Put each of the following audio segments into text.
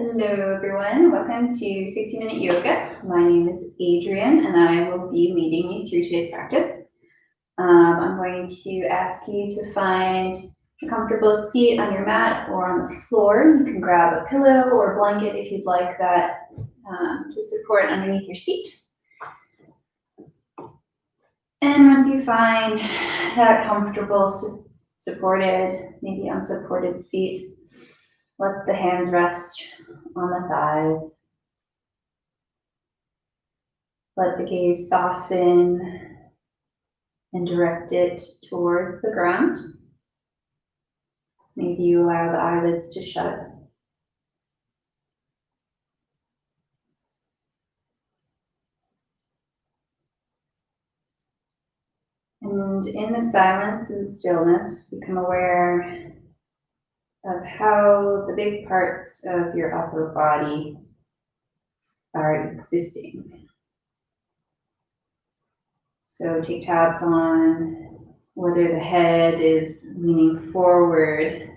Hello everyone, welcome to 60-Minute Yoga. My name is Adrienne and I will be leading you through today's practice. I'm going to ask you to find a comfortable seat on your mat or on the floor. You can grab a pillow or a blanket if you'd like that to support underneath your seat. And once you find that comfortable, supported, maybe unsupported seat, let the hands rest on the thighs. Let the gaze soften and direct it towards the ground. Maybe you allow the eyelids to shut. And in the silence and stillness, become aware of how the big parts of your upper body are existing. So take tabs on whether the head is leaning forward,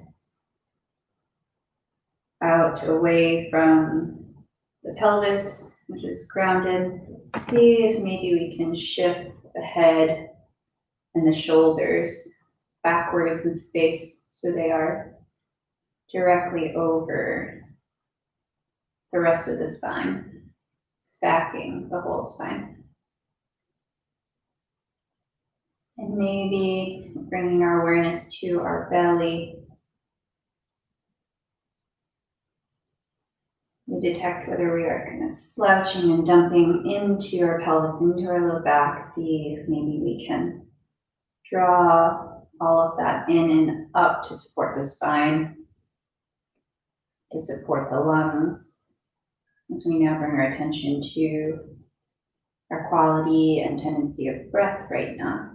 out away from the pelvis, which is grounded. See if maybe we can shift the head and the shoulders backwards in space so they are directly over the rest of the spine, stacking the whole spine. And maybe bringing our awareness to our belly. We detect whether we are kind of slouching and dumping into our pelvis, into our low back. See if maybe we can draw all of that in and up to support the spine, to support the lungs. As we now bring our attention to our quality and tendency of breath right now.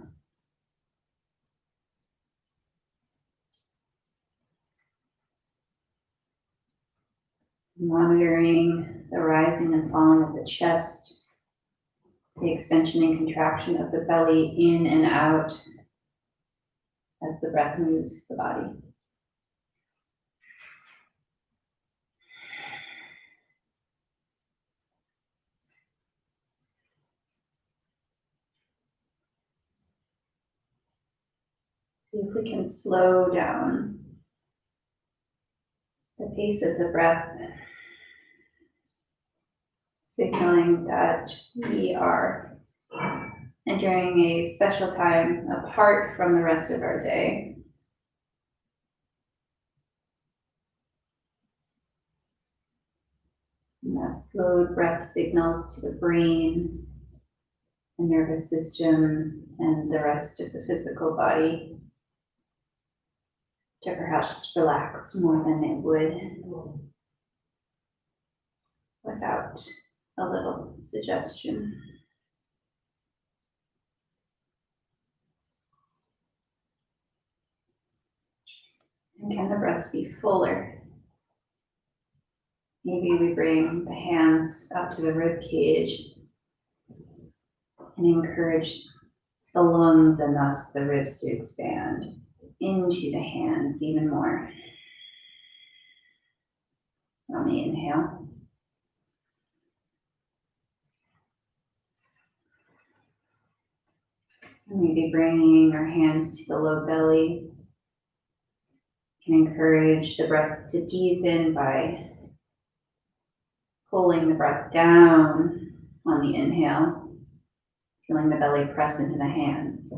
Monitoring the rising and falling of the chest, the extension and contraction of the belly in and out as the breath moves the body. See if we can slow down the pace of the breath, signaling that we are entering a special time apart from the rest of our day. And that slowed breath signals to the brain, the nervous system, and the rest of the physical body to perhaps relax more than it would without a little suggestion. And can the breaths be fuller? Maybe we bring the hands up to the rib cage and encourage the lungs and thus the ribs to expand into the hands even more. On the inhale. And maybe bringing our hands to the low belly. Can encourage the breath to deepen by pulling the breath down on the inhale, feeling the belly press into the hands.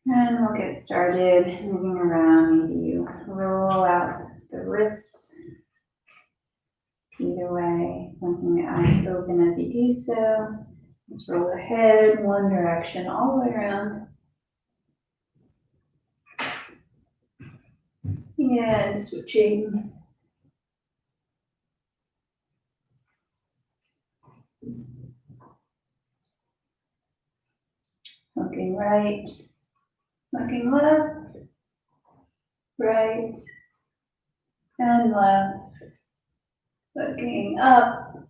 And we'll get started moving around. Maybe you roll out the wrists, feet away, blinking the eyes open as you do so. Let's roll the head one direction all the way around. And switching. looking right, looking left, right, and left, looking up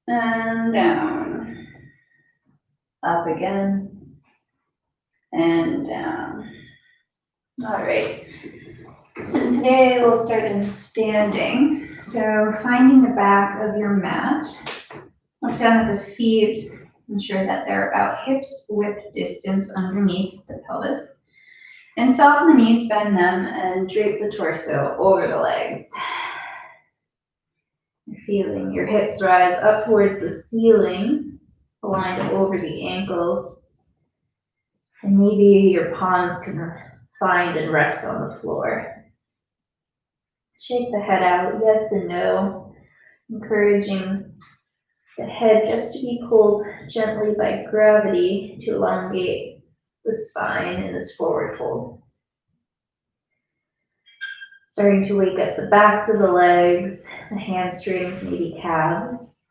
and down, up again and down. All right, and today we'll start in standing. So finding the back of your mat, look down at the feet, ensure that they're about hips width distance underneath the pelvis, and soften the knees, bend them, and drape the torso over the legs. You're feeling your hips rise up towards the ceiling, aligned over the ankles, and maybe your palms can find and rest on the floor. Shake the head out, yes and no, encouraging the head just to be pulled gently by gravity to elongate the spine in this forward fold. Starting to wake up the backs of the legs, the hamstrings, maybe calves.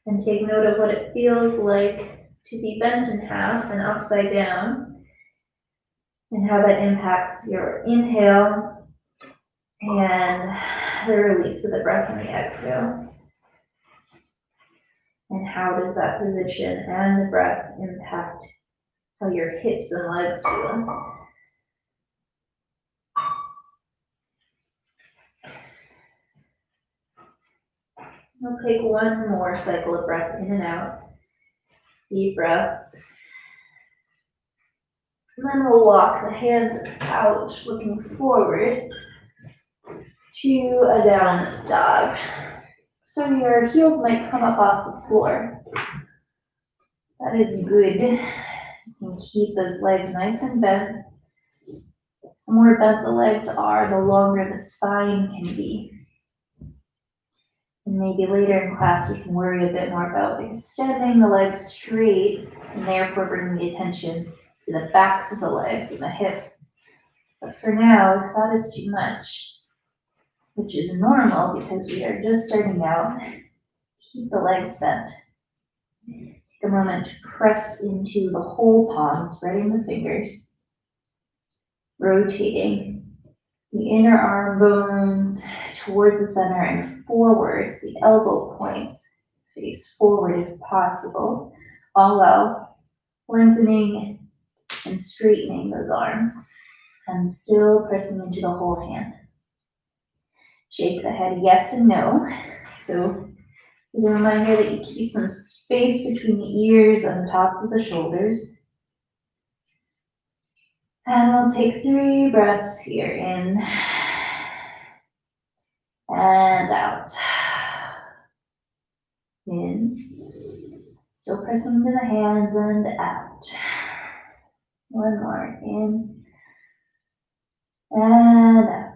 And take note of what it feels like to be bent in half and upside down, and how that impacts your inhale and the release of the breath on the exhale. And how does that position and the breath impact how your hips and legs feel? We'll take one more cycle of breath in and out. Deep breaths. And then we'll walk the hands out, looking forward to a down dog. So your heels might come up off the floor. That is good. You can keep those legs nice and bent. The more bent the legs are, the longer the spine can be. And maybe later in class we can worry a bit more about extending the legs straight and therefore bringing the attention to the backs of the legs and the hips. But for now, if that is too much, which is normal because we are just starting out, keep the legs bent. Take a moment to press into the whole palm, spreading the fingers, rotating the inner arm bones towards the center and forwards. The elbow points face forward if possible, all while lengthening and straightening those arms and still pressing into the whole hand. Shake the head yes and no. So there's a reminder that you keep some space between the ears and the tops of the shoulders. And we'll take 3 breaths here, in and out. In, still pressing into the hands, and out. One more, in and out.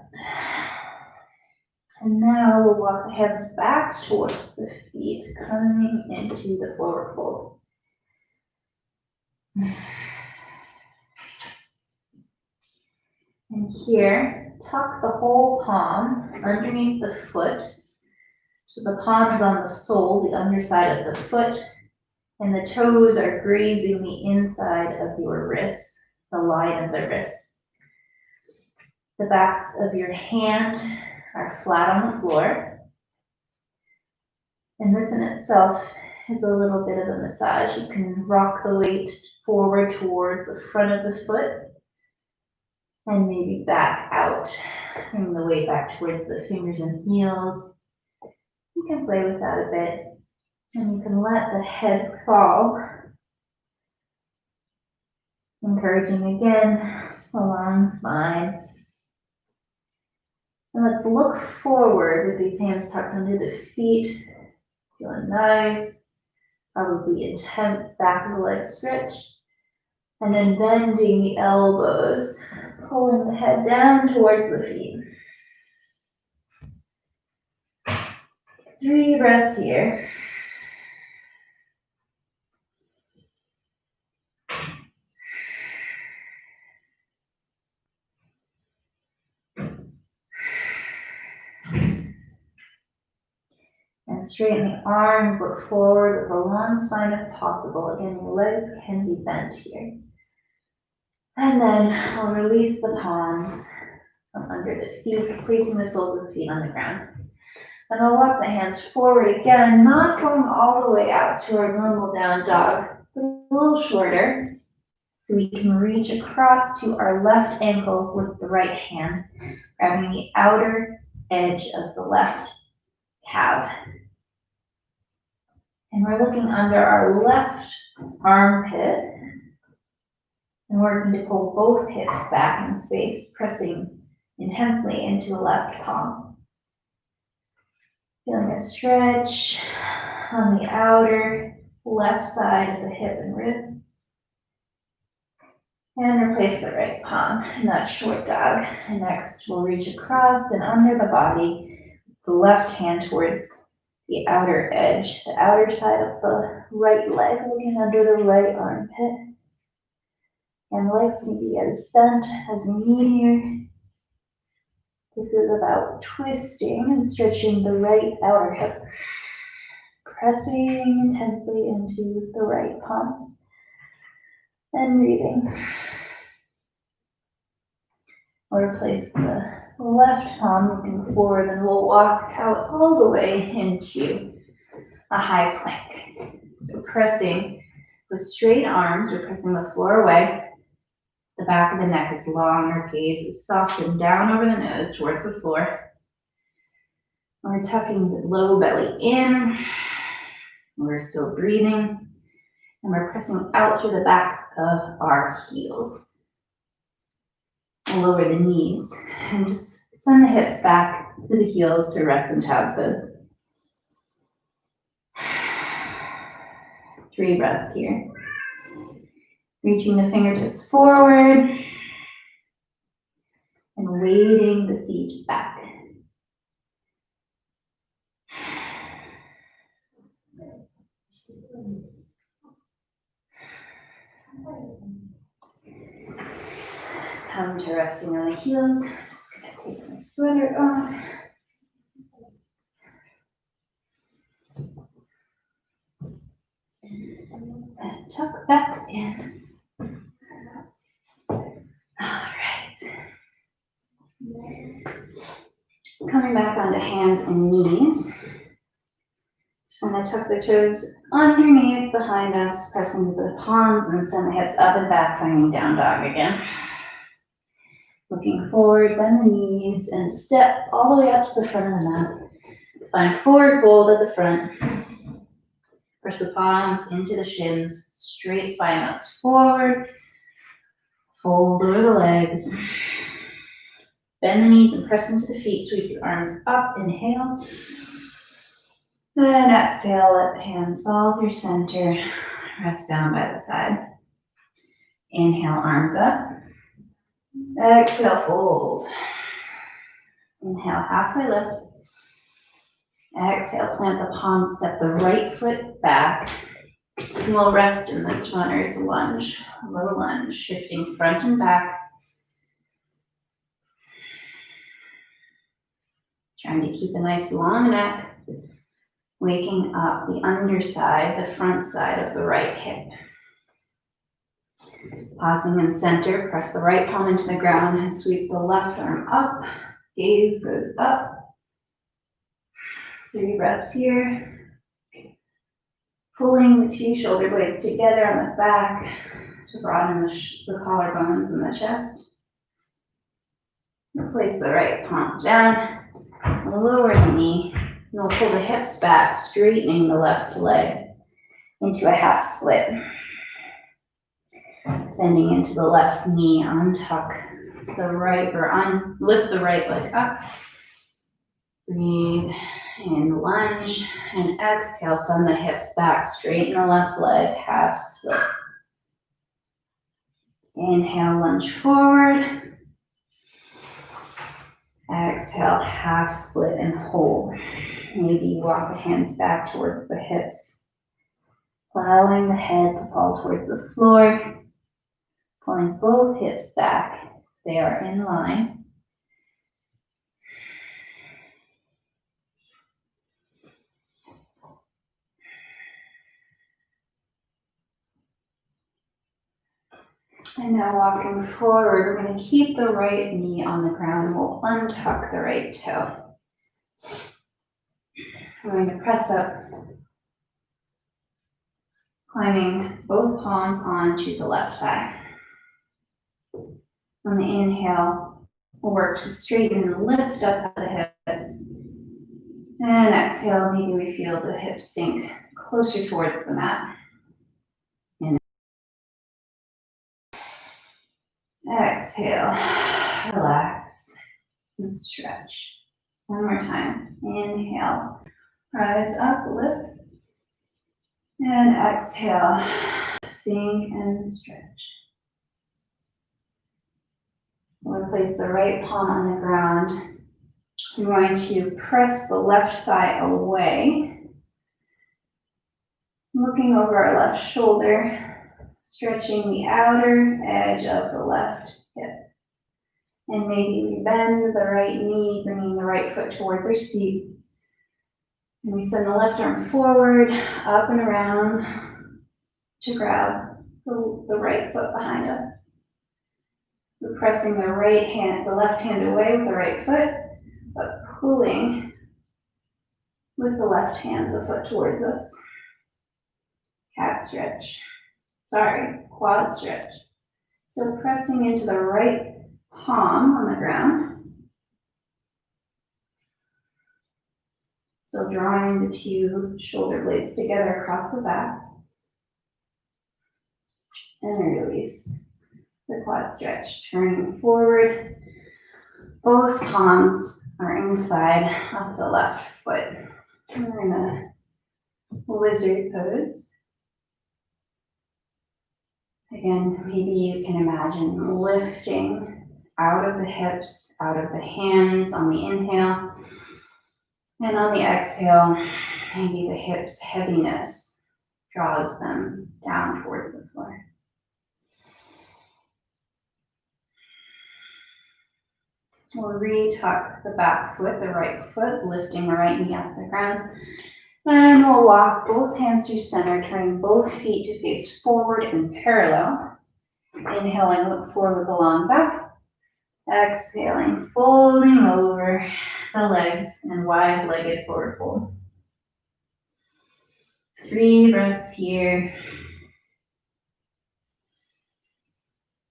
And now we'll walk the hands back towards the feet, coming into the forward fold. And here, tuck the whole palm underneath the foot. So the palm is on the sole, the underside of the foot, and the toes are grazing the inside of your wrists, the line of the wrists. The backs of your hand are flat on the floor. And this in itself is a little bit of a massage. You can rock the weight forward towards the front of the foot and maybe back out, bring the weight back towards the fingers and heels. You can play with that a bit, and you can let the head fall. Encouraging again, a long spine. And let's look forward with these hands tucked under the feet. Feeling nice, probably intense back of the leg stretch. And then bending the elbows, pulling the head down towards the feet. 3 breaths here. straighten the arms, look forward with a long spine if possible. Again, your legs can be bent here. And then I'll release the palms from under the feet, placing the soles of the feet on the ground. And I'll walk the hands forward again, not going all the way out to our normal down dog, but a little shorter. So we can reach across to our left ankle with the right hand, grabbing the outer edge of the left calf. And we're looking under our left armpit. And we're going to pull both hips back in space, pressing intensely into the left palm. Feeling a stretch on the outer left side of the hip and ribs. And replace the right palm in that short dog. And next we'll reach across and under the body, the left hand towards the outer edge, the outer side of the right leg, looking under the right armpit. And legs can be as bent as you need here. This is about twisting and stretching the right outer hip. Pressing intensely into the right palm. And breathing. We'll replace the left palm looking forward and we'll walk out all the way into a high plank. So pressing with straight arms, we're pressing the floor away. The back of the neck is long, our gaze is soft and down over the nose towards the floor. We're tucking the low belly in. We're still breathing. And we're pressing out through the backs of our heels. We'll lower the knees and just send the hips back to the heels to rest in child's pose. 3 breaths here. Reaching the fingertips forward and weighting the seat back. Come to resting on the heels. I'm just going to take my sweater off. And tuck back in. All right. Coming back onto hands and knees. Just going to tuck the toes underneath behind us, pressing the palms and send the hips up and back, finding down dog again. Looking forward, bend the knees and step all the way up to the front of the mat. Find forward fold at the front. Press the palms into the shins, straight spine ups forward. Fold over the legs. Bend the knees and press into the feet. Sweep your arms up. Inhale. And exhale, let the hands fall through center. Rest down by the side. Inhale, arms up. Exhale, fold. Inhale, halfway lift. Exhale, plant the palms, step the right foot back. And we'll rest in this runner's lunge, low lunge, shifting front and back. Trying to keep a nice long neck, waking up the underside, the front side of the right hip. Pausing in center, press the right palm into the ground and sweep the left arm up. Gaze goes up. 3 breaths here. Pulling the 2 shoulder blades together on the back to broaden the collarbones and the chest. Place the right palm down. Lower the knee. And we'll pull the hips back, straightening the left leg into a half split. Bending into the left knee, untuck the right, or lift the right leg up. Breathe in lunge and exhale, send the hips back, straighten the left leg, half split. Inhale, lunge forward. Exhale, half split and hold. Maybe walk the hands back towards the hips, allowing the head to fall towards the floor, pulling both hips back so they are in line. And now walking forward, we're going to keep the right knee on the ground. We'll untuck the right toe. We're going to press up, climbing both palms onto the left thigh. On the inhale, we'll work to straighten and lift up the hips. And exhale, maybe we feel the hips sink closer towards the mat. And exhale, relax and stretch. One more time. Inhale, rise up, lift. And exhale, sink and stretch. We'll place the right palm on the ground. I'm going to press the left thigh away. Looking over our left shoulder, stretching the outer edge of the left hip. And maybe we bend the right knee, bringing the right foot towards our seat. And we send the left arm forward, up and around to grab the right foot behind us. We're pressing the left hand away with the right foot, but pulling with the left hand, the foot towards us. Calf stretch. Quad stretch. So pressing into the right palm on the ground. So drawing the two shoulder blades together across the back. And release the quad stretch. Turning forward. Both palms are inside of the left foot. We're in a lizard pose. Again, maybe you can imagine lifting out of the hips, out of the hands on the inhale. And on the exhale, maybe the hips' heaviness draws them down towards the floor. We'll re-tuck the back foot, the right foot, lifting the right knee off the ground. And we'll walk both hands through center, turning both feet to face forward and parallel. Inhaling, look forward with a long back. Exhaling, folding over the legs and wide-legged forward fold. 3 breaths here.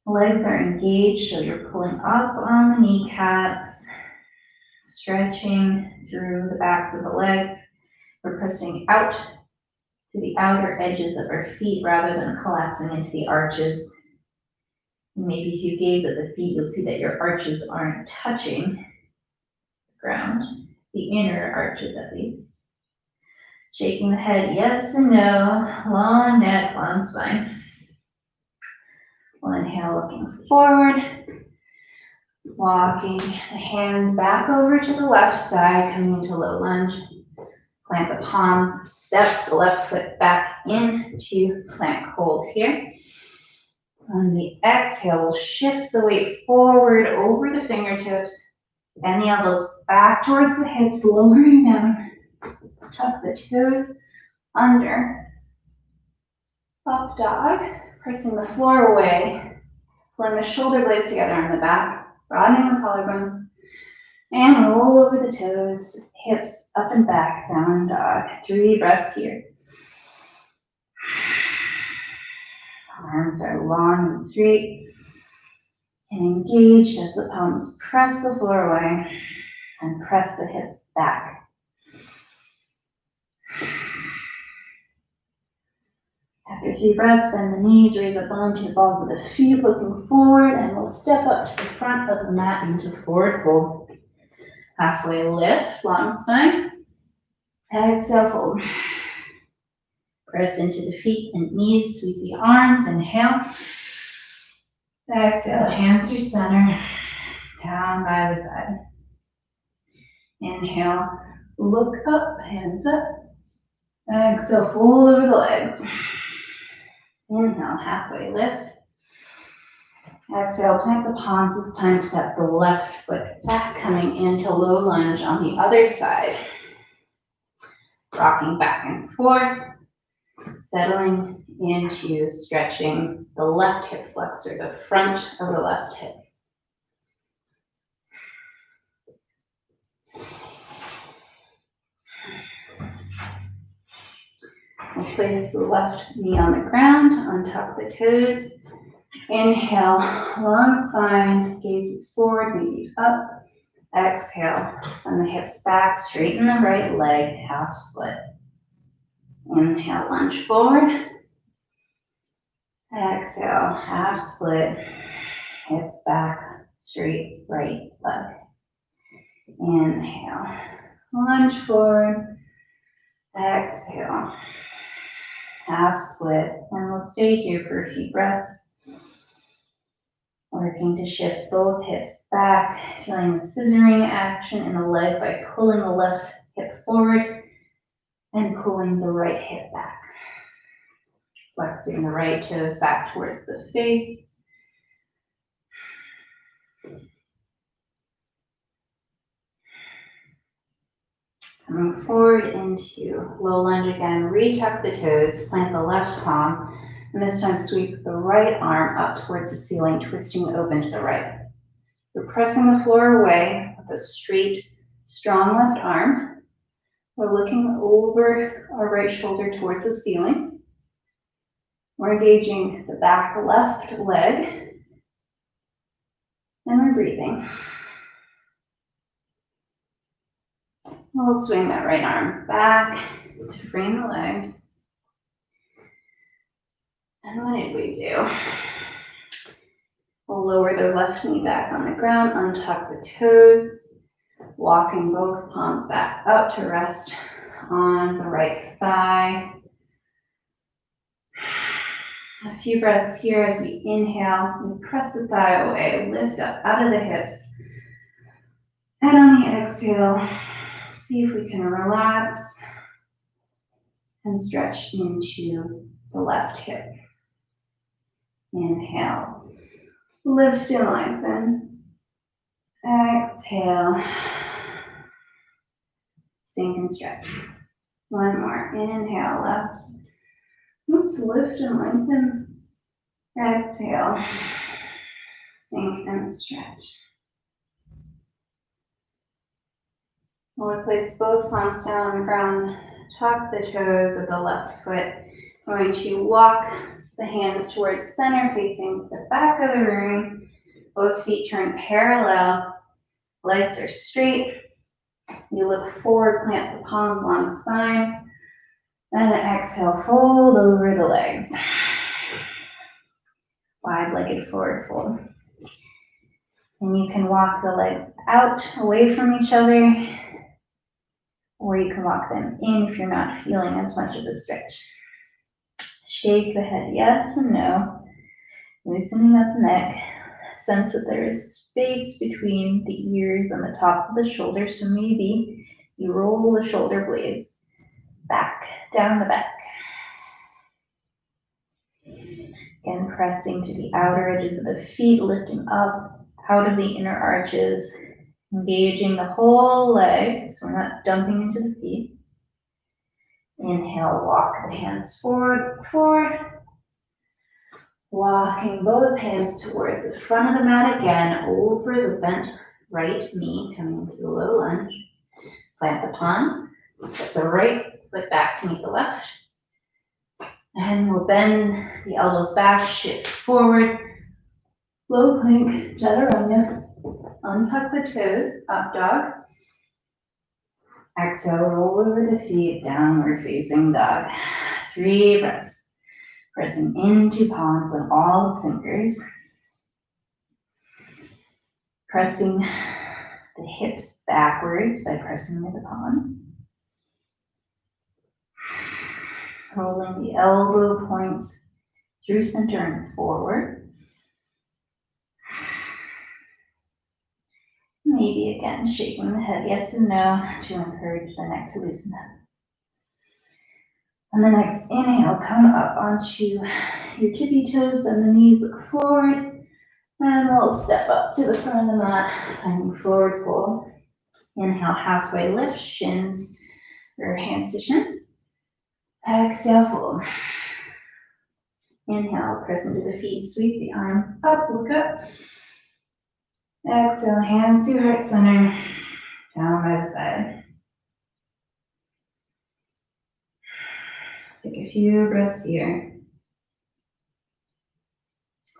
Legs are engaged, so you're pulling up on the kneecaps, stretching through the backs of the legs. We're pressing out to the outer edges of our feet rather than collapsing into the arches. Maybe if you gaze at the feet, you'll see that your arches aren't touching the ground, the inner arches at least. Shaking the head, yes and no, long neck, long spine. We'll inhale, looking forward, walking the hands back over to the left side, coming into low lunge. Plant the palms, step the left foot back into plank hold here. On the exhale, we'll shift the weight forward over the fingertips and the elbows back towards the hips, lowering down. Tuck the toes under. Up dog, pressing the floor away. Pulling the shoulder blades together on the back, broadening the collarbones. And roll over the toes, hips up and back, down dog. 3 breaths here. Arms are long and straight and engaged as the palms press the floor away and press the hips back. After 3 breaths, bend the knees, raise up onto the balls of the feet, looking forward, and we'll step up to the front of the mat into forward fold. Halfway lift, long spine. Exhale, fold. Press into the feet and knees, sweep the arms, inhale. Exhale, hands through center, down by the side. Inhale, look up, hands up. Exhale, fold over the legs. Inhale, halfway lift. Exhale, plant the palms. This time, step the left foot back, coming into low lunge on the other side. Rocking back and forth. Settling into stretching the left hip flexor, the front of the left hip. We'll place the left knee on the ground, untuck the toes. Inhale, long spine, gazes forward, maybe up. Exhale, send the hips back, straighten the right leg, half split. Inhale, lunge forward. Exhale, half split, hips back, straight right leg. Inhale, lunge forward. Exhale, half split, and we'll stay here for a few breaths. Working to shift both hips back, feeling the scissoring action in the leg by pulling the left hip forward and pulling the right hip back. Flexing the right toes back towards the face. Coming forward into low lunge again, retuck the toes, plant the left palm, and this time sweep the right arm up towards the ceiling, twisting open to the right. We're pressing the floor away with a straight, strong left arm. We're looking over our right shoulder towards the ceiling. We're engaging the back left leg, and we're breathing. We'll swing that right arm back to frame the legs. And what did we do? We'll lower the left knee back on the ground, untuck the toes, walking both palms back up to rest on the right thigh. A few breaths here as we inhale, we press the thigh away, lift up out of the hips. And on the exhale, see if we can relax and stretch into the left hip. Inhale, lift and lengthen. Exhale, sink and stretch. One more, inhale, left. Oops, lift and lengthen. Exhale, sink and stretch. We'll place both palms down on the ground, tuck the toes of the left foot. We're going to walk the hands towards center, facing the back of the room. Both feet turn parallel, legs are straight. You look forward, plant the palms along the spine. And exhale, fold over the legs. Wide-legged forward fold. And you can walk the legs out, away from each other, or you can walk them in if you're not feeling as much of a stretch. Shake the head yes and no, loosening up the neck. Sense that there is space between the ears and the tops of the shoulders, so maybe you roll the shoulder blades back, down the back. Again, pressing to the outer edges of the feet, lifting up out of the inner arches, engaging the whole leg, so we're not dumping into the feet. Inhale, walk the hands forward, forward. Walking both hands towards the front of the mat again, over the bent right knee, coming into the low lunge. Plant the palms, step the right foot back to meet the left. And we'll bend the elbows back, shift forward. Low plank, chaturanga. Untuck the toes, up dog. Exhale, roll over the feet, downward facing dog. 3 breaths. Pressing into palms on all the fingers. Pressing the hips backwards by pressing with the palms. Rolling the elbow points through center and forward. Maybe again, shaking the head yes and no to encourage the neck to loosen up. On the next inhale, come up onto your tippy toes, bend the knees, look forward, and we'll step up to the front of the mat, finding forward fold. Inhale, halfway lift, shins, or hands to shins. Exhale, fold. Inhale, press into the feet, sweep the arms up, look up. Exhale, hands to heart center, down by the side. Take a few breaths here.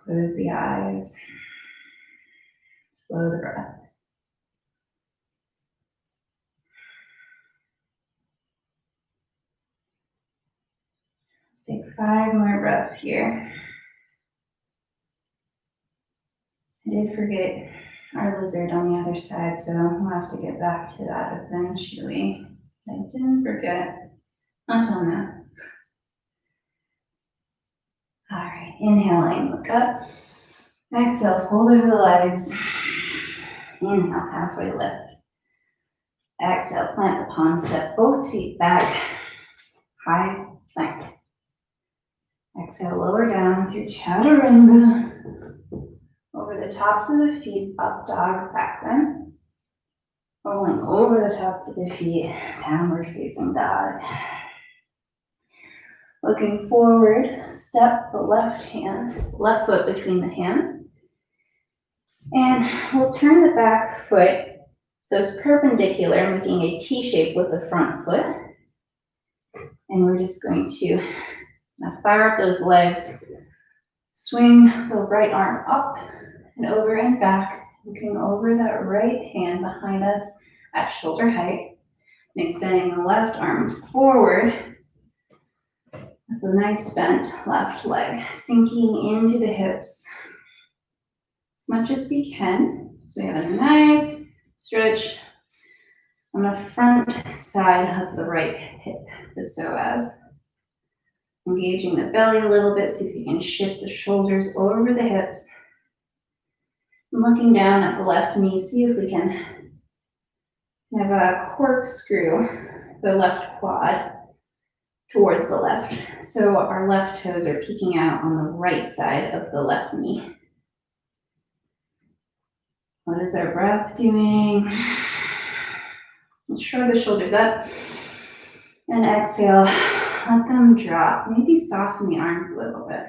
Close the eyes. Slow the breath. Let's take 5 more breaths here. I did forget our lizard on the other side, so we'll have to get back to that eventually. I didn't forget until now. All right, inhaling, look up. Exhale, fold over the legs. Inhale, halfway lift. Exhale, plant the palms, step both feet back. High plank. Exhale, lower down through chaturanga. Over the tops of the feet, up dog, back bend. Rolling over the tops of the feet, downward facing dog. Looking forward, step the left foot between the hands. And we'll turn the back foot so it's perpendicular, making a T shape with the front foot. And we're just going to now fire up those legs. Swing the right arm up and over and back, looking over that right hand behind us at shoulder height. And extending the left arm forward with a nice bent left leg, sinking into the hips as much as we can. So we have a nice stretch on the front side of the right hip, the psoas. Engaging the belly a little bit, see if you can shift the shoulders over the hips. And looking down at the left knee, see if we can have a corkscrew the left quad towards the left. So our left toes are peeking out on the right side of the left knee. What is our breath doing? Let's shrug the shoulders up and exhale. Let them drop. Maybe soften the arms a little bit.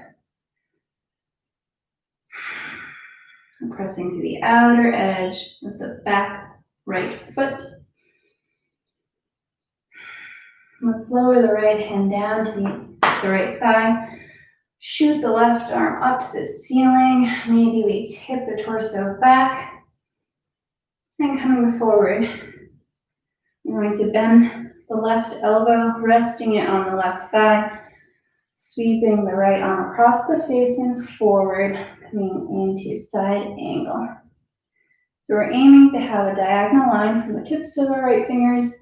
I'm pressing to the outer edge of the back right foot. Let's lower the right hand down to the right thigh. Shoot the left arm up to the ceiling. Maybe we tip the torso back. And coming forward, we're going to bend the left elbow, resting it on the left thigh, sweeping the right arm across the face and forward, coming into side angle. So we're aiming to have a diagonal line from the tips of our right fingers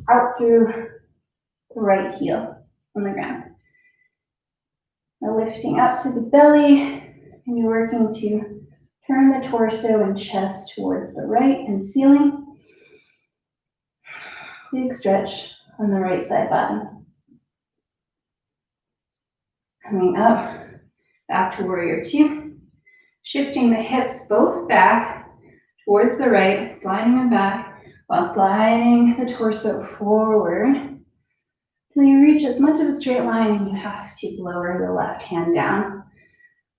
out through the right heel on the ground. We're lifting up to the belly, and you're working to turn the torso and chest towards the right and ceiling. Big stretch on the right side body. Coming up, back to warrior two. Shifting the hips both back towards the right, sliding them back while sliding the torso forward till you reach as much of a straight line and you have to lower the left hand down.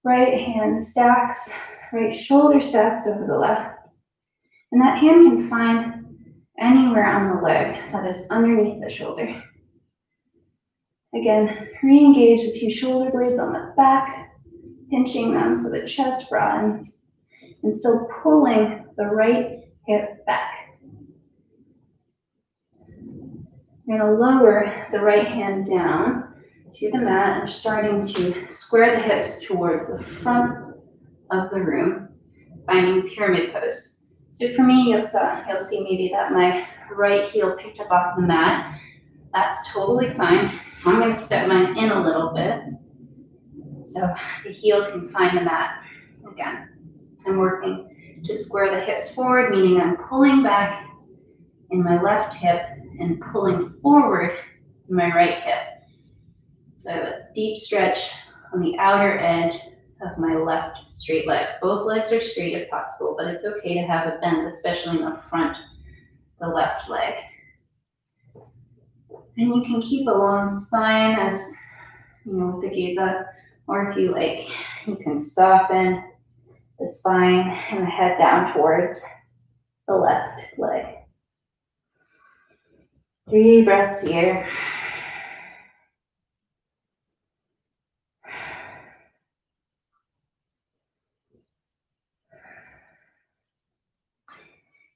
Right hand stacks, right shoulder stacks over the left. And that hand can find anywhere on the leg that is underneath the shoulder. Again, re-engage the two shoulder blades on the back, pinching them so the chest broadens, and still pulling the right hip back. We're going to lower the right hand down to the mat and starting to square the hips towards the front of the room, finding pyramid pose. So for me, you'll see maybe that my right heel picked up off the mat. That's totally fine. I'm going to step mine in a little bit so the heel can find the mat. Again, I'm working to square the hips forward, meaning I'm pulling back in my left hip and pulling forward in my right hip. So I have a deep stretch on the outer edge of my left straight leg. Both legs are straight if possible, but it's okay to have a bend, especially in the front, the left leg. And you can keep a long spine as, with the gaze up, or if you like, you can soften the spine and the head down towards the left leg. 3 breaths here.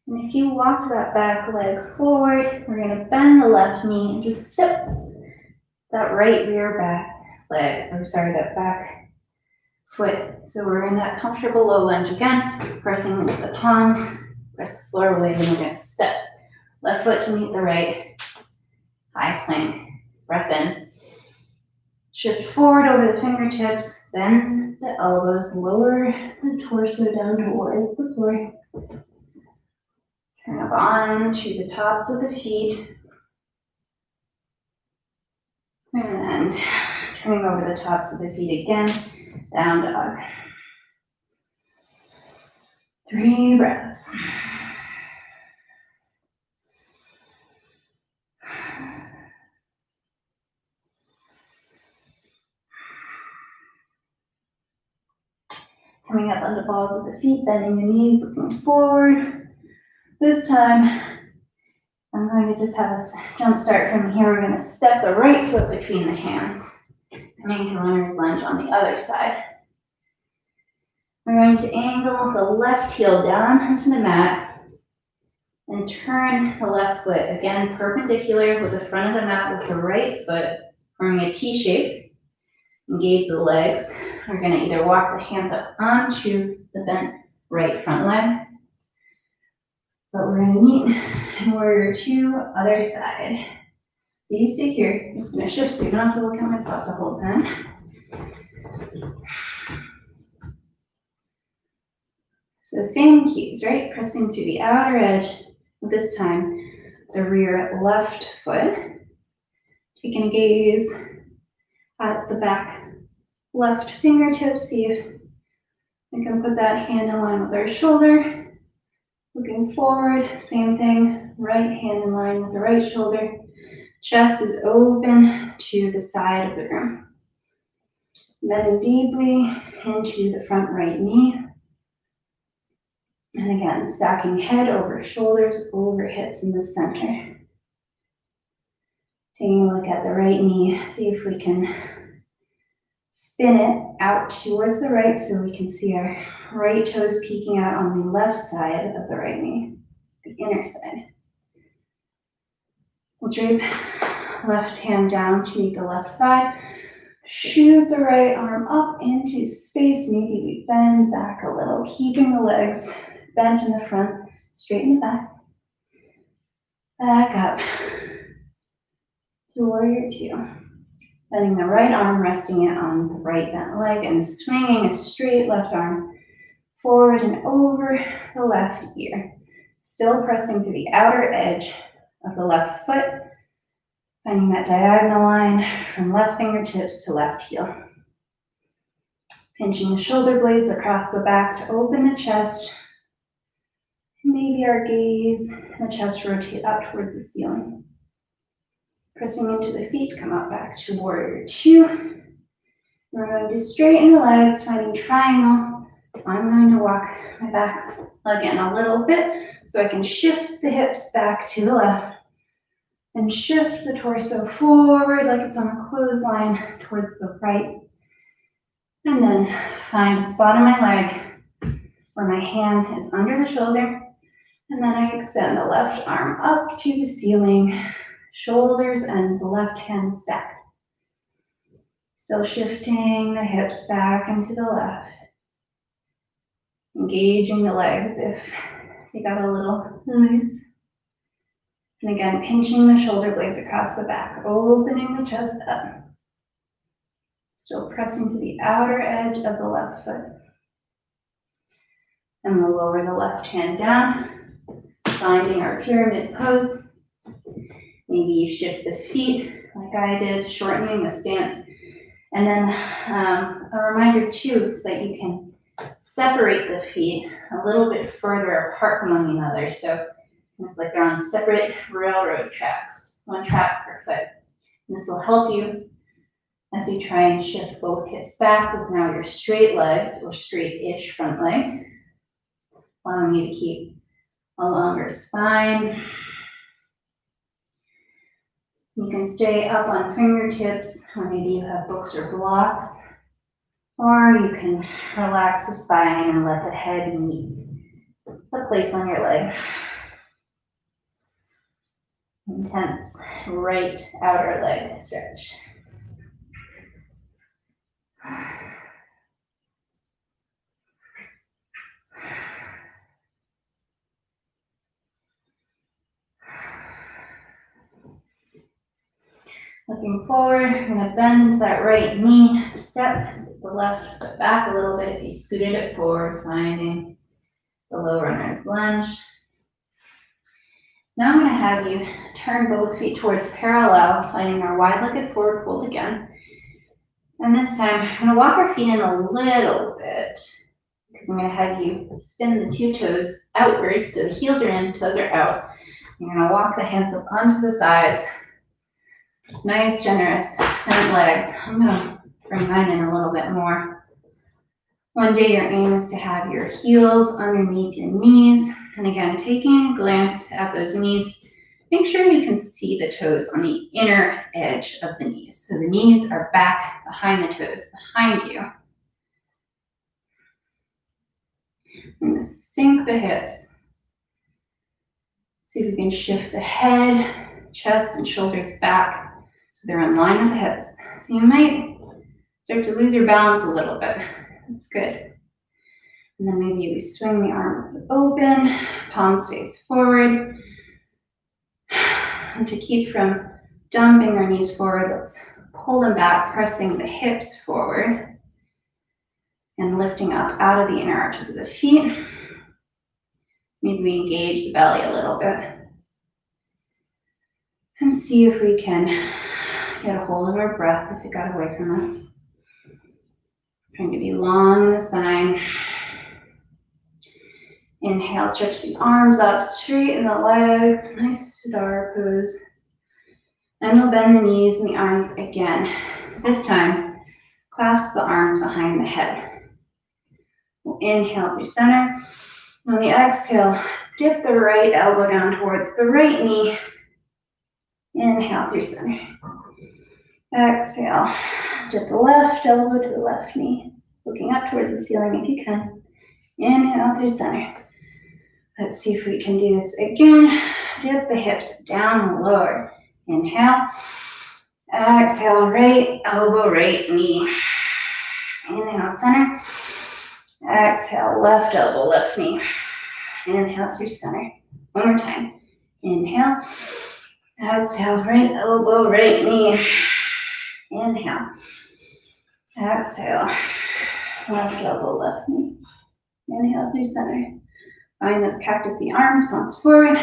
And if you walk that back leg forward, we're going to bend the left knee and just step that right rear back leg, that back foot. So we're in that comfortable low lunge again, pressing into the palms, press the floor away, and we're going to step left foot to meet the right, high plank, breath in. Shift forward over the fingertips, bend the elbows, lower the torso down towards the floor. Turn up on to the tops of the feet. And turning over the tops of the feet again, down dog. 3 breaths. Coming up on the balls of the feet, bending the knees, looking forward. This time, I'm going to just have us jump start from here. We're going to step the right foot between the hands, coming to runner's lunge on the other side. We're going to angle the left heel down onto the mat and turn the left foot, again, perpendicular with the front of the mat with the right foot, forming a T shape. Engage the legs. We're going to either walk the hands up onto the bent right front leg, but we're going to meet in warrior 2, other side. So you stay here. I'm just going to shift so you don't have to look at my butt the whole time. So same cues, right? Pressing through the outer edge, this time the rear left foot. Taking a gaze at the back left fingertips. See if we can put that hand in line with our shoulder. Looking forward, same thing, right hand in line with the right shoulder. Chest is open to the side of the room. Bending deeply into the front right knee. And again, stacking head over shoulders, over hips in the center. Taking a look at the right knee, see if we can spin it out towards the right so we can see our right toes peeking out on the left side of the right knee, the inner side. We'll drape left hand down to meet the left thigh. Shoot the right arm up into space. Maybe we bend back a little, keeping the legs bent in the front, straight in the back. Back up to warrior 2. Bending the right arm, resting it on the right bent leg, and swinging a straight left arm forward and over the left ear. Still pressing through the outer edge of the left foot, finding that diagonal line from left fingertips to left heel. Pinching the shoulder blades across the back to open the chest. Maybe our gaze and the chest rotate up towards the ceiling. Pressing into the feet, come up back to warrior 2. We're going to straighten the legs, finding triangle. I'm going to walk my back leg in a little bit so I can shift the hips back to the left and shift the torso forward like it's on a clothesline towards the right. And then find a spot on my leg where my hand is under the shoulder. And then I extend the left arm up to the ceiling, shoulders and the left hand stacked. Still shifting the hips back into the left. Engaging the legs if they got a little loose. And again, pinching the shoulder blades across the back, opening the chest up. Still pressing to the outer edge of the left foot. And we'll lower the left hand down, finding our pyramid pose. Maybe you shift the feet like I did, shortening the stance. And then a reminder too, so that you can separate the feet a little bit further apart from one another. So kind of like they're on separate railroad tracks, one track per foot. This will help you as you try and shift both hips back with now your straight legs or straight-ish front leg, allowing you to keep a longer spine. You can stay up on fingertips, or maybe you have books or blocks, or you can relax the spine and let the head meet the place on your leg. Intense right outer leg stretch. Looking forward, I'm going to bend that right knee, step the left foot back a little bit if you scooted it forward, finding the low runner's lunge. Now I'm going to have you turn both feet towards parallel, finding our wide-legged forward fold again. And this time, I'm going to walk our feet in a little bit, because I'm going to have you spin the two toes outwards, so the heels are in, toes are out. You're going to walk the hands up onto the thighs. Nice, generous bent legs. I'm going to bring mine in a little bit more. One day your aim is to have your heels underneath your knees. And again, taking a glance at those knees, make sure you can see the toes on the inner edge of the knees. So the knees are back behind the toes, behind you. I'm going to sink the hips. See if we can shift the head, chest, and shoulders back so they're in line with the hips. So you might start to lose your balance a little bit. That's good. And then maybe we swing the arms open, palms face forward. And to keep from dumping our knees forward, let's pull them back, pressing the hips forward and lifting up out of the inner arches of the feet. Maybe we engage the belly a little bit. And see if we can get a hold of our breath if it got away from us. Trying to be long in the spine. Inhale, stretch the arms up, straighten the legs, nice star pose. And we'll bend the knees and the arms again. This time, clasp the arms behind the head. We'll inhale through center. On the exhale, dip the right elbow down towards the right knee. Inhale through center. Exhale, dip the left elbow to the left knee. Looking up towards the ceiling if you can. Inhale through center. Let's see if we can do this again. Dip the hips down and lower. Inhale. Exhale, right elbow, right knee. Inhale, center. Exhale, left elbow, left knee. Inhale through center. One more time. Inhale. Exhale, right elbow, right knee. Inhale. Exhale. Left elbow, left knee. Inhale through center. Find those cactusy arms, palms forward.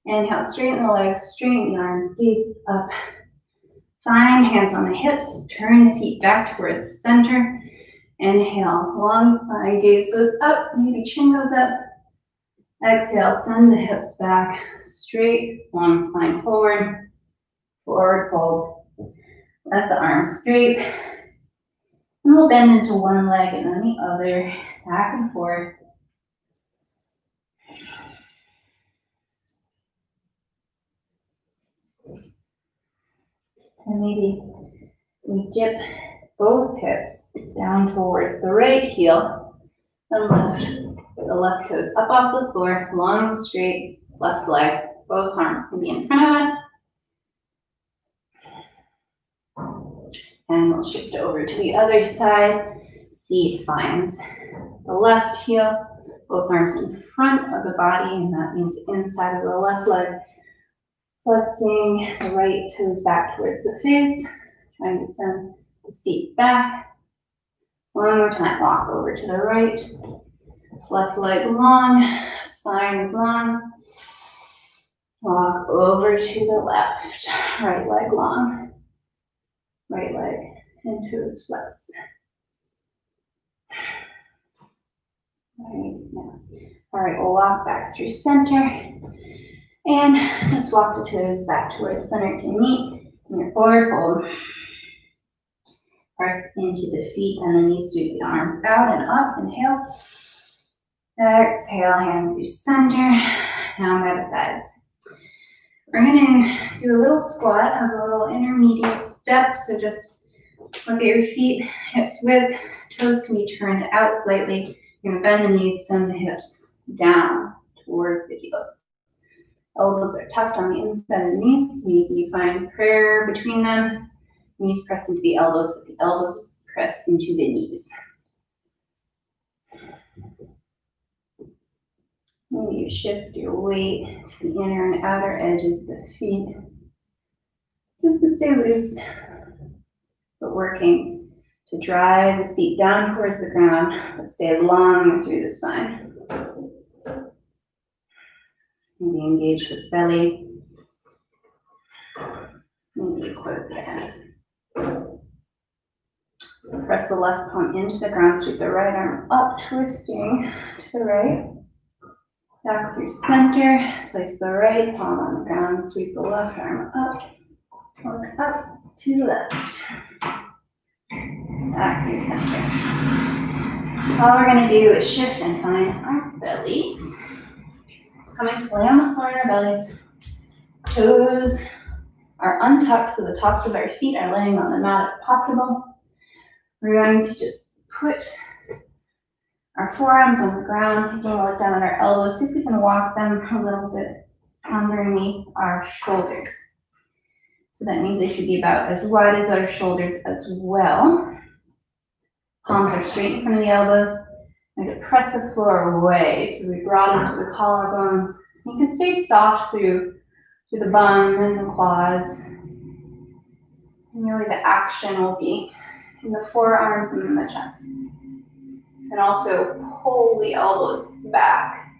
Inhale, straighten the legs, straighten the arms, gaze up. Find hands on the hips, turn the feet back towards center. Inhale, long spine, gaze goes up, maybe chin goes up. Exhale, send the hips back, straight, long spine forward, forward fold. Let the arms straight. And we'll bend into one leg and then the other, back and forth. And maybe we dip both hips down towards the right heel and lift the left toes up off the floor, long, straight, left leg. Both arms can be in front of us. And we'll shift over to the other side. Seat finds the left heel, both arms in front of the body, and that means inside of the left leg. Flexing the right toes back towards the face, trying to send the seat back. One more time, walk over to the right. Left leg long, spine is long. Walk over to the left, right leg long. Right leg and toes flex. Right now. All right, we'll walk back through center. And just walk the toes back towards the center to meet in your forward fold. Press into the feet and the knees, sweep the arms out and up. Inhale. Exhale, hands to center. Now by the sides. We're going to do a little squat as a little intermediate step. So just look at your feet, hips width, toes can be turned out slightly. You're going to bend the knees, send the hips down towards the heels. Elbows are tucked on the inside of the knees. Maybe you find prayer between them. Knees press into the elbows, but the elbows press into the knees. Maybe you shift your weight to the inner and outer edges of the feet. Just to stay loose, but working to drive the seat down towards the ground, but stay long through the spine. Maybe engage the belly. Maybe you close the eyes. Press the left palm into the ground, sweep the right arm up, twisting to the right. Back through center, place the right palm on the ground, sweep the left arm up, look up to the left. Back through center. All we're going to do is shift and find our bellies. So coming to lay on the floor in our bellies. Toes are untucked, so the tops of our feet are laying on the mat if possible. We're going to just put our forearms on the ground, taking a look down at our elbows, see if we can walk them a little bit underneath our shoulders. So that means they should be about as wide as our shoulders as well. Palms are straight in front of the elbows. I'm going to press the floor away, so we broaden into the collarbones. You can stay soft through the bum and the quads. And really the action will be in the forearms and in the chest. And also pull the elbows back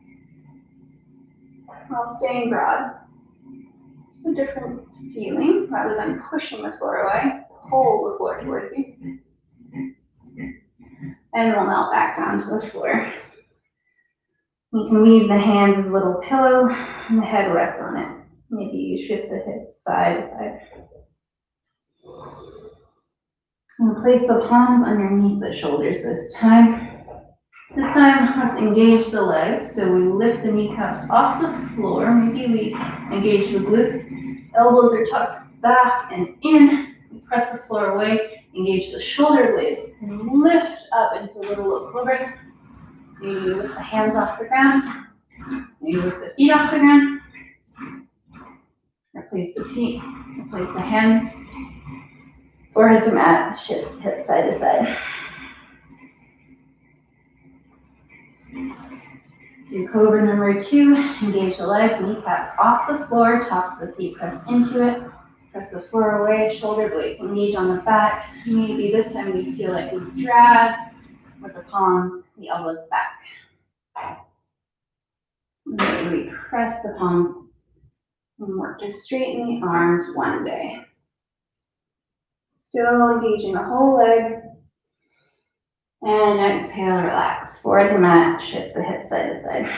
while staying broad. Just a different feeling. Rather than pushing the floor away, pull the floor towards you. And we'll melt back down to the floor. You can leave the hands as a little pillow and the head rests on it. Maybe you shift the hips side to side. And place the palms underneath the shoulders this time. This time, let's engage the legs. So we lift the kneecaps off the floor. Maybe we engage the glutes. Elbows are tucked back and in. We press the floor away. Engage the shoulder blades and lift up into a little low cobra. Maybe lift the hands off the ground. Maybe lift the feet off the ground. Replace the feet. Replace the hands. Forehead to mat. Shift hips side to side. Do Cobra number 2, engage the legs, kneecaps off the floor, tops of the feet press into it, press the floor away, shoulder blades engage on the back. Maybe this time we feel like we drag with the palms, the elbows back. Maybe we press the palms and work to straighten the arms one day. Still engaging the whole leg. And exhale, relax. Forward to mat, shift the hips side to side.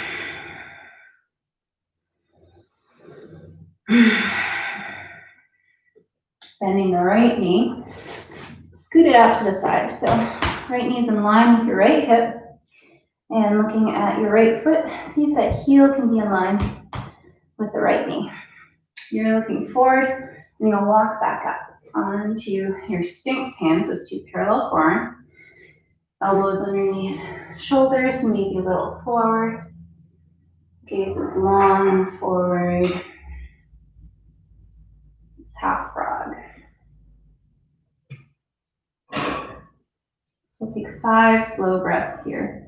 Bending the right knee. Scoot it out to the side. So right knee is in line with your right hip. And looking at your right foot, see if that heel can be in line with the right knee. You're looking forward, and you'll walk back up onto your Sphinx hands, those two parallel forearms. Elbows underneath shoulders, maybe a little forward. Gaze is long and forward. This is half frog. So we'll take 5 slow breaths here.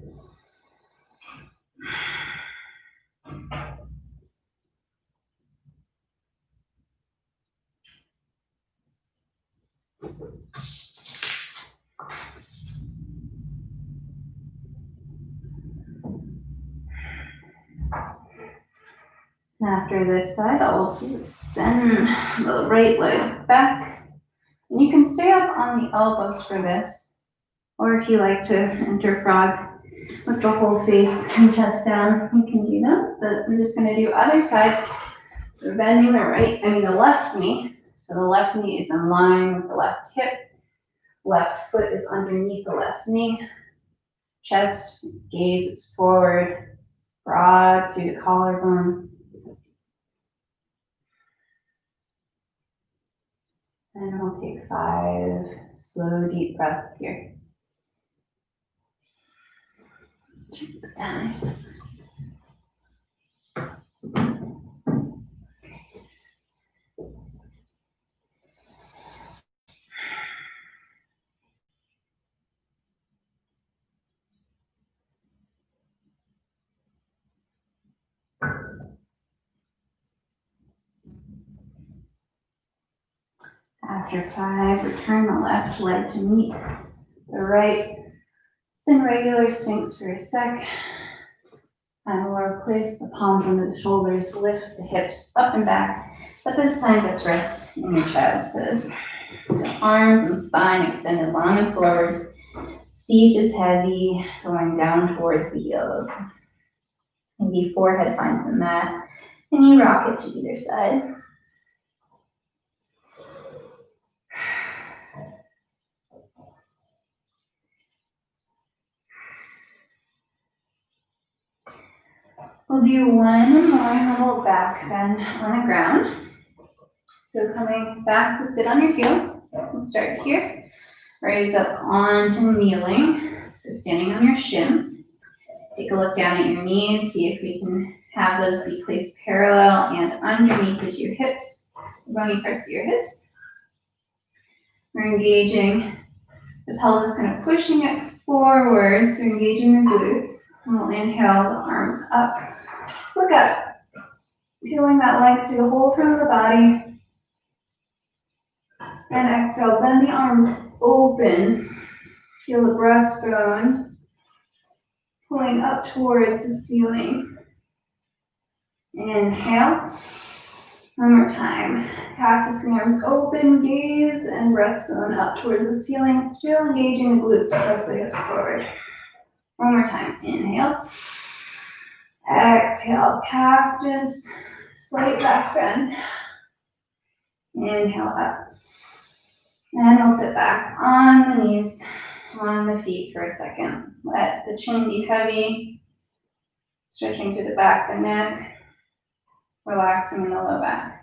After this side, I'll extend the right leg back. And you can stay up on the elbows for this, or if you like to enter frog, lift the whole face and chest down, you can do that. But we're just going to do other side. So we're bending the left knee. So the left knee is in line with the left hip. Left foot is underneath the left knee. Chest, gaze is forward, broad through the collarbones. And we'll take 5 slow, deep breaths here. Down. After 5, return the left leg to meet the right. Stand regular Sphinx for a sec. And we'll place the palms under the shoulders, lift the hips up and back, but this time just rest in your child's pose. So arms and spine extended long and forward. Seat is heavy, going down towards the heels. Maybe forehead finds the mat, and you rock it to either side. We'll do one more little back bend on the ground. So coming back to sit on your heels, we'll start here. Raise up onto kneeling, so standing on your shins. Take a look down at your knees, see if we can have those be placed parallel and underneath the 2 hips, the bony parts of your hips. We're engaging the pelvis, kind of pushing it forward, so engaging your glutes. And we'll inhale the arms up. Just look up, feeling that length through the whole front of the body. And exhale, bend the arms open. Feel the breastbone pulling up towards the ceiling. Inhale. One more time. Cactus the arms open, gaze and breastbone up towards the ceiling. Still engaging the glutes to press the hips forward. One more time. Inhale. Exhale, cactus, slight back bend. Inhale up. And we'll sit back on the knees, on the feet for a second. Let the chin be heavy, stretching through the back of the neck, relaxing in the low back.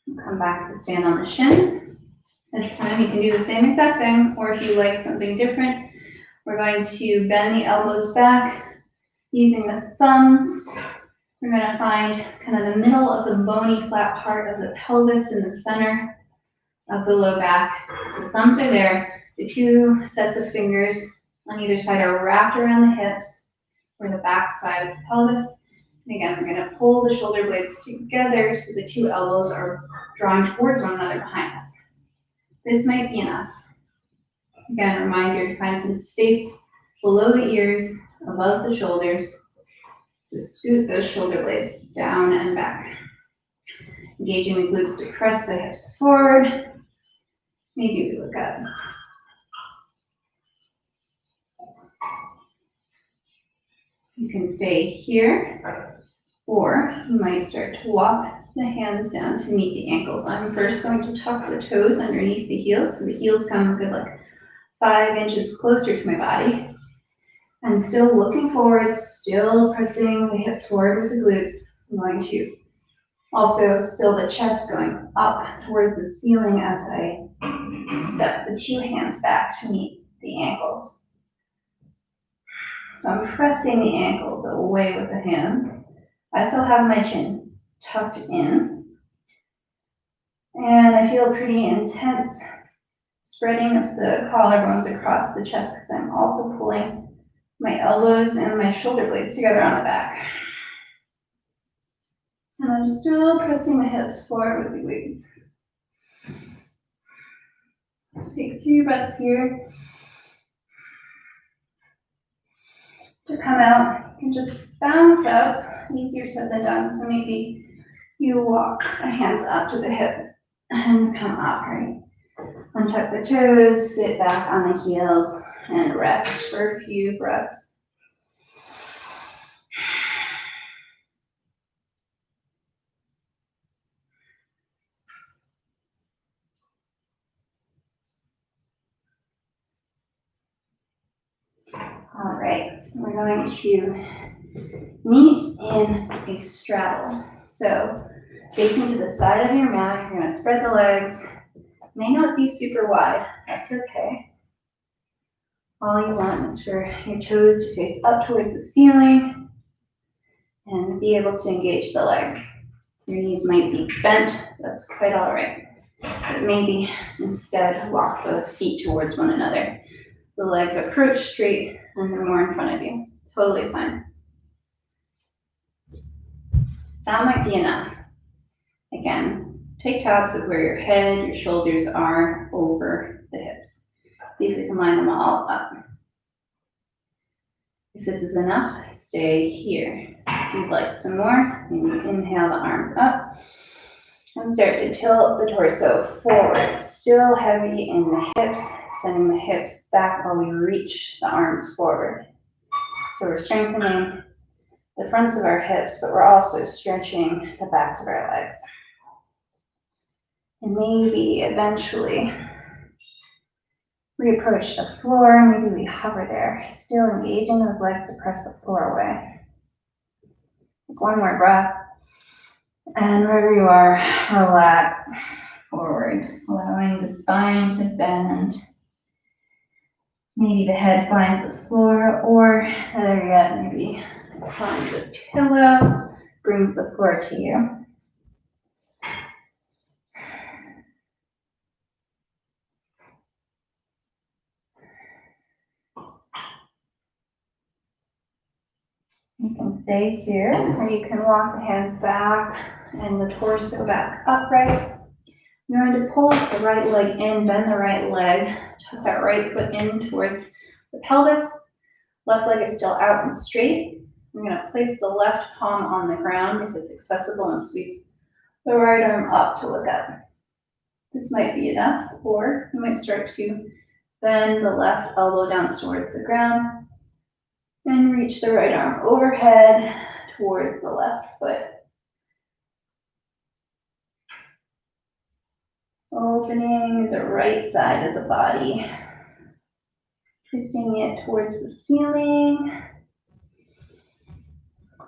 We'll come back to stand on the shins. This time you can do the same exact thing, or if you like something different, we're going to bend the elbows back using the thumbs. We're going to find kind of the middle of the bony flat part of the pelvis in the center of the low back. So thumbs are there. The 2 sets of fingers on either side are wrapped around the hips or the back side of the pelvis. And again, we're going to pull the shoulder blades together so the 2 elbows are drawing towards one another behind us. This might be enough. Again, a reminder to find some space below the ears, above the shoulders. So scoot those shoulder blades down and back. Engaging the glutes to press the hips forward. Maybe we look up. You can stay here, or you might start to walk the hands down to meet the ankles. I'm first going to tuck the toes underneath the heels, so the heels come a good 5 inches closer to my body. And still looking forward, still pressing the hips forward with the glutes. I'm going to also still the chest going up towards the ceiling as I step the 2 hands back to meet the ankles. So I'm pressing the ankles away with the hands. I still have my chin tucked in. And I feel pretty intense spreading of the collarbones across the chest because I'm also pulling my elbows and my shoulder blades together on the back. And I'm still pressing the hips forward with the glutes. Just take 3 breaths here. To come out, you can just bounce up. Easier said than done. So maybe you walk the hands up to the hips and come upright. Untuck the toes, sit back on the heels, and rest for a few breaths. All right, we're going to meet in a straddle. So facing to the side of your mat, you're gonna spread the legs. May not be super wide, that's okay. All you want is for your toes to face up towards the ceiling and be able to engage the legs. Your knees might be bent, that's quite all right. But maybe instead walk the feet towards one another. So the legs approach straight and they're more in front of you. Totally fine. That might be enough. Again, take taps of where your head, your shoulders are over the hips. See if we can line them all up. If this is enough, stay here. If you'd like some more, maybe inhale the arms up and start to tilt the torso forward. Still heavy in the hips, sending the hips back while we reach the arms forward. So we're strengthening the fronts of our hips, but we're also stretching the backs of our legs. And maybe eventually we approach the floor, maybe we hover there, still engaging those legs to press the floor away. Take one more breath, and wherever you are, relax forward, allowing the spine to bend. Maybe the head finds the floor, or better yet, maybe finds a pillow, brings the floor to you. You can stay here, or you can walk the hands back and the torso back upright. You're going to pull the right leg in, bend the right leg, tuck that right foot in towards the pelvis. Left leg is still out and straight. We're going to place the left palm on the ground if it's accessible and sweep the right arm up to look up. This might be enough, or you might start to bend the left elbow down towards the ground and reach the right arm overhead towards the left foot. Opening the right side of the body, twisting it towards the ceiling,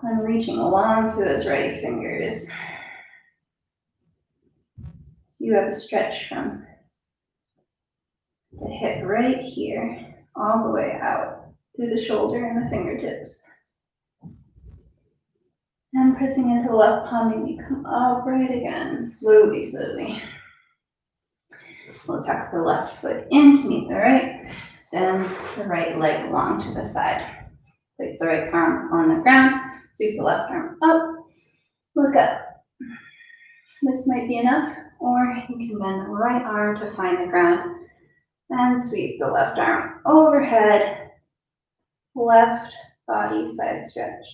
and reaching along through those right fingers. So you have a stretch from the hip right here, all the way out through the shoulder and the fingertips. And pressing into the left palm, and you come upright again, slowly, slowly. We'll tuck the left foot in to meet the right, extend the right leg along to the side. Place the right arm on the ground, sweep the left arm up, look up. This might be enough, or you can bend the right arm to find the ground and sweep the left arm overhead, left body side stretch.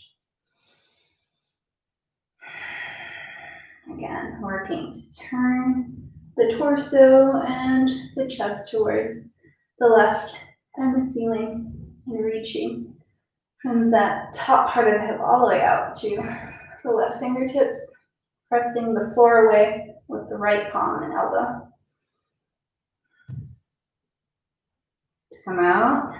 Again, working to turn the torso and the chest towards the left and the ceiling, and reaching from that top part of the hip all the way out to the left fingertips, pressing the floor away with the right palm and elbow. To come out,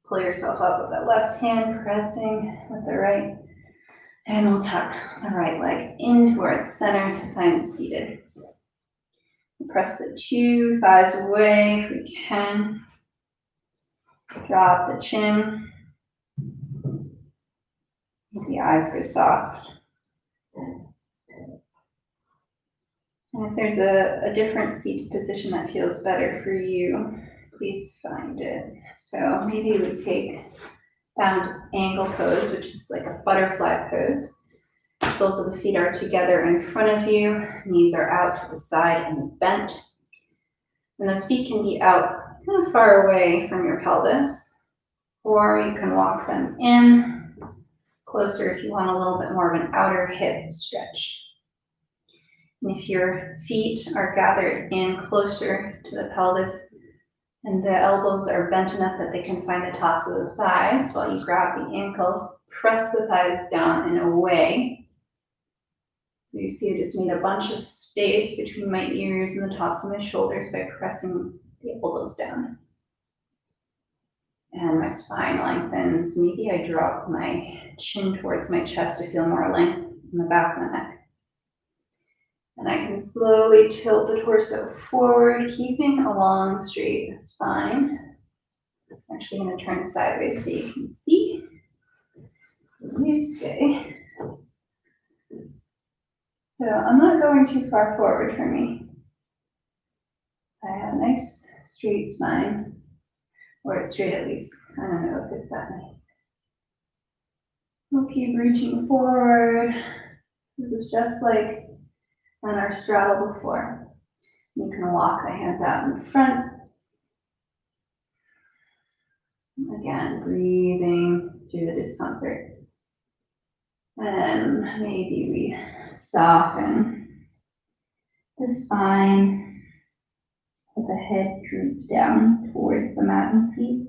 pull yourself up with that left hand, pressing with the right, and we'll tuck the right leg in towards center to find seated. Press the two thighs away if we can. Drop the chin. The eyes go soft. And if there's a different seated position that feels better for you, please find it. So maybe we take bound angle pose, which is like a butterfly pose. The soles of the feet are together in front of you, knees are out to the side and bent. And those feet can be out kind of far away from your pelvis, or you can walk them in closer if you want a little bit more of an outer hip stretch. And if your feet are gathered in closer to the pelvis and the elbows are bent enough that they can find the tops of the thighs while you grab the ankles, press the thighs down and away. So you see I just made a bunch of space between my ears and the tops of my shoulders by pressing the elbows down. And my spine lengthens. Maybe I drop my chin towards my chest to feel more length in the back of the neck. And I can slowly tilt the torso forward, keeping a long, straight spine. I'm actually going to turn sideways so you can see. You stay. So I'm not going too far forward for me. I have a nice straight spine, or it's straight at least. I don't know if it's that nice. We'll keep reaching forward. This is just like on our straddle before. You can walk the hands out in front. Again, breathing through the discomfort. And maybe we soften the spine, with the head droop down towards the mat and feet.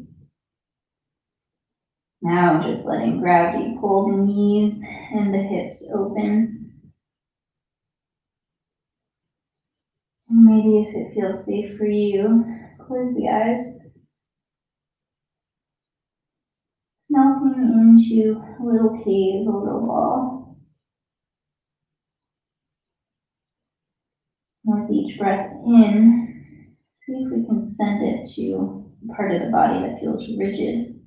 Now just letting gravity pull the knees and the hips open. And maybe if it feels safe for you, close the eyes. Melting into a little cave, a little ball. With each breath in, see if we can send it to a part of the body that feels rigid.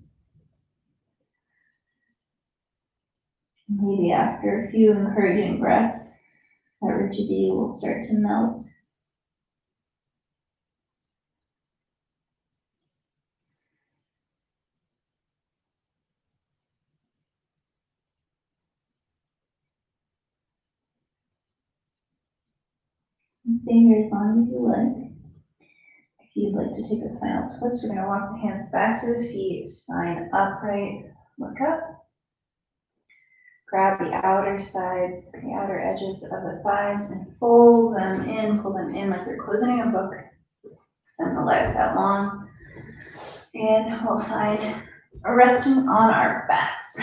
Maybe after a few encouraging breaths, that rigidity will start to melt. And stay here as long as you like. If you'd like to take a final twist, we're going to walk the hands back to the feet, spine upright, look up. Grab the outer sides, the outer edges of the thighs, and fold them in, pull them in like you're closing a book. Extend the legs out long. And we'll find resting on our backs.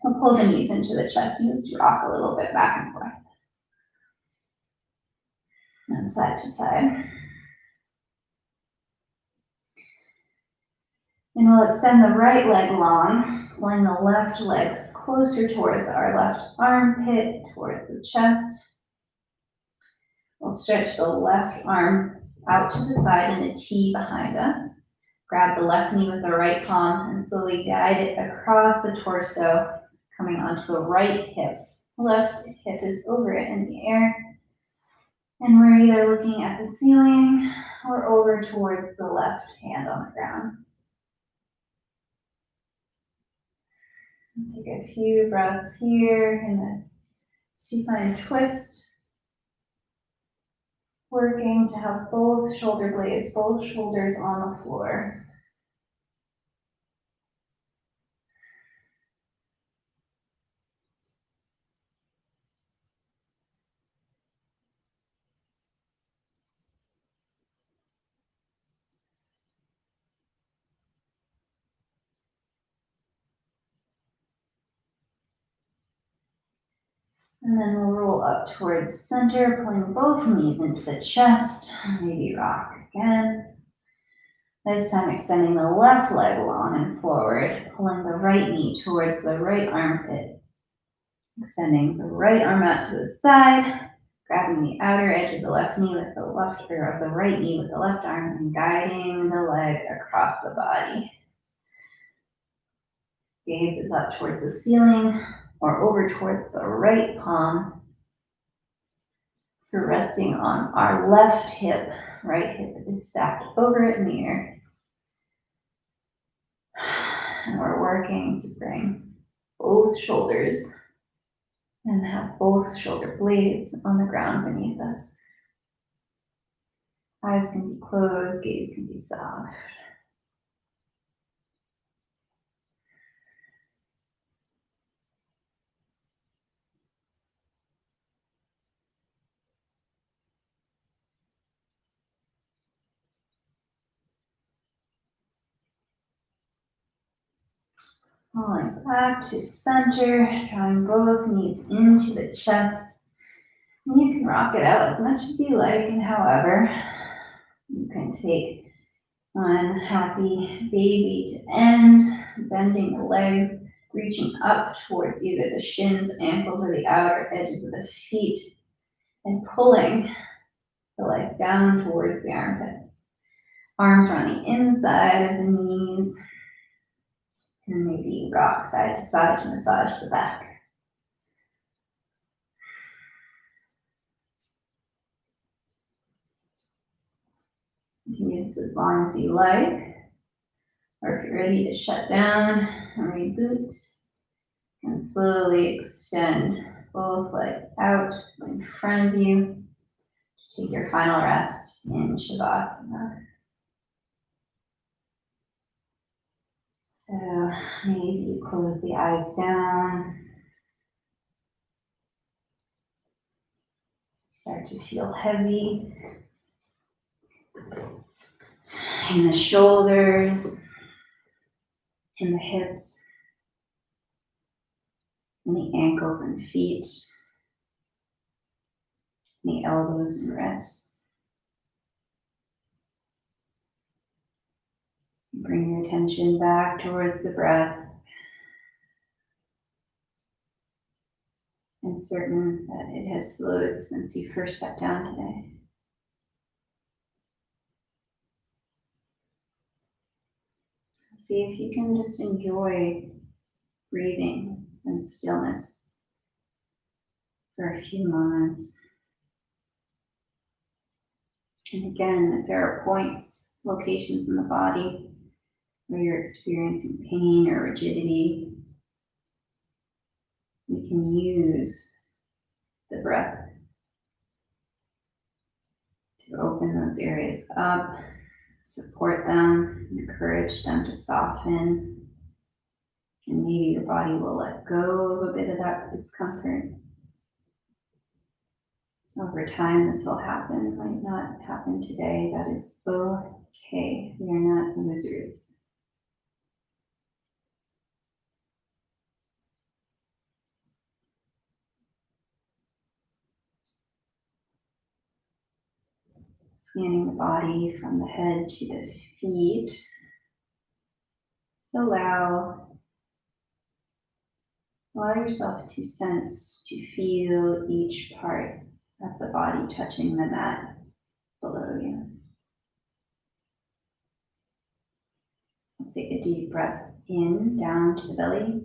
We'll pull the knees into the chest and just rock a little bit back and forth. And side to side. And we'll extend the right leg long, pulling the left leg closer towards our left armpit, towards the chest. We'll stretch the left arm out to the side in a T behind us. Grab the left knee with the right palm and slowly guide it across the torso, coming onto the right hip. Left hip is over it in the air. And we're either looking at the ceiling or over towards the left hand on the ground. Take a few breaths here in this supine twist. Working to have both shoulder blades, both shoulders on the floor. And then we'll roll up towards center, pulling both knees into the chest. Maybe rock again. This time extending the left leg long and forward, pulling the right knee towards the right armpit. Extending the right arm out to the side, grabbing the outer edge of the left knee with the left, or of the right knee with the left arm, and guiding the leg across the body. Gaze is up towards the ceiling or over towards the right palm. We're resting on our left hip. Right hip is stacked over it in the air. And we're working to bring both shoulders and have both shoulder blades on the ground beneath us. Eyes can be closed, gaze can be soft. Falling back to center, drawing both knees into the chest. And you can rock it out as much as you like, and however, you can take One happy baby to end, bending the legs, reaching up towards either the shins, ankles, or the outer edges of the feet, and pulling the legs down towards the armpits. Arms are on the inside of the knees, and maybe rock side to side to massage the back. You can do this as long as you like, or if you're ready to shut down and reboot, and slowly extend both legs out in front of you. Take your final rest in Shavasana. So maybe you close the eyes down. Start to feel heavy in the shoulders, in the hips, in the ankles and feet, in the elbows and wrists. Bring your attention back towards the breath, and certain that it has slowed since you first sat down today. See if you can just enjoy breathing and stillness for a few moments. And again, if there are points, locations in the body where you're experiencing pain or rigidity, you can use the breath to open those areas up, support them, encourage them to soften, and maybe your body will let go of a bit of that discomfort. Over time, this will happen. It might not happen today. That is okay. We are not wizards. Scanning the body from the head to the feet. So allow yourself to sense, to feel each part of the body touching the mat below you. Take a deep breath in, down to the belly.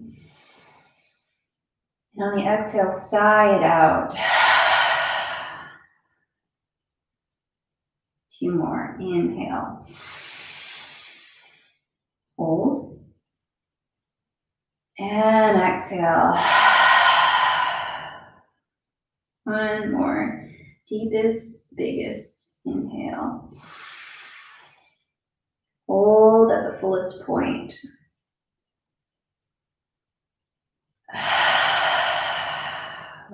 And on the exhale, sigh it out. 2 more. Inhale. Hold. And exhale. 1 more. Deepest, biggest inhale. Hold at the fullest point.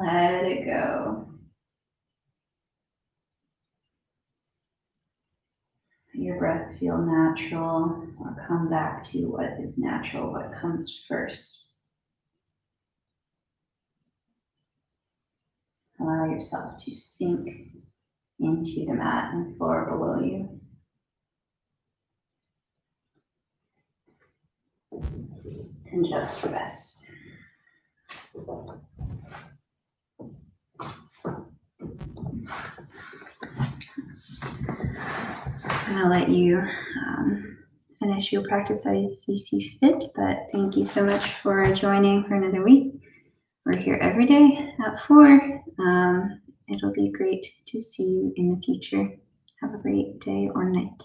Let it go. Let your breath feel natural, or come back to what is natural, what comes first. Allow yourself to sink into the mat and floor below you. And just rest. I'll let you finish your practice as you see fit, but thank you so much for joining for another week. We're here every day at 4. It'll be great to see you in the future. Have a great day or night.